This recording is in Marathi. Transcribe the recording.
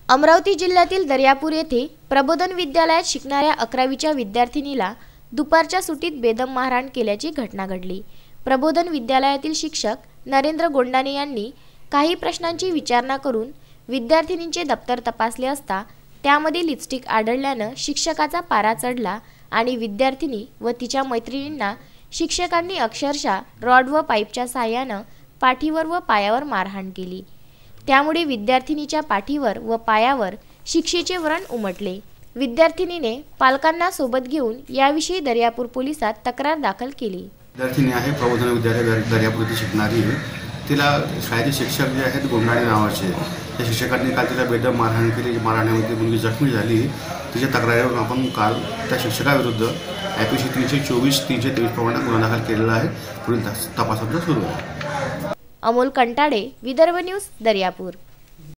अमरावती जिल्ह्यातील दर्यापूर येथे प्रबोधन विद्यालयात शिकणाऱ्या 11वीच्या विद्यार्थिनीला दुपारच्या सुट्टीत बेदम मारहाण केल्याची घटना घडली। प्रबोधन विद्यालयातील शिक्षक नरेंद्र गोंडाने यांनी काही प्रश्नांची विचारणा करून विद्यार्थिनींचे दप्तर तपासले असता त्यामध्ये लिपस्टिक आढळल्याने शिक्षकाचा पारा चढला आणि विद्यार्थिनी व तिच्या मैत्रिणींना शिक्षकांनी अक्षरशः रॉड व पाईपच्या सहाय्याने पाठीवर व पायावर मारहाण केली। त्यामुळे विद्यार्थिनीच्या पाठीवर व पायावर शिक्षेचे व्रण उमटले। विद्यार्थिनीने पालकांना सोबत घेऊन याविषयी दर्यापूर पोलिसात तक्रार दाखल केली। विद्यार्थिनी आहे प्रबोधन विद्यालय दर्यापूर येथे शिकणारी। तिला शाळेचे शिक्षक जे आहेत गोंडाणे नावाचे त्या शिक्षकांनी काल तिला बेदम मारहाण केली। मारहाणीमध्ये मुलगी जखमी झाली। तिच्या तक्रारीवरून आपण काल त्या शिक्षकाविरुद्ध IPC 324-323 प्रमाणे गुन्हा दाखल केलेला आहे। पुढील तपास सुरू आहे। अमोल कंटाडे, विदर्भ न्यूज, दर्यापूर।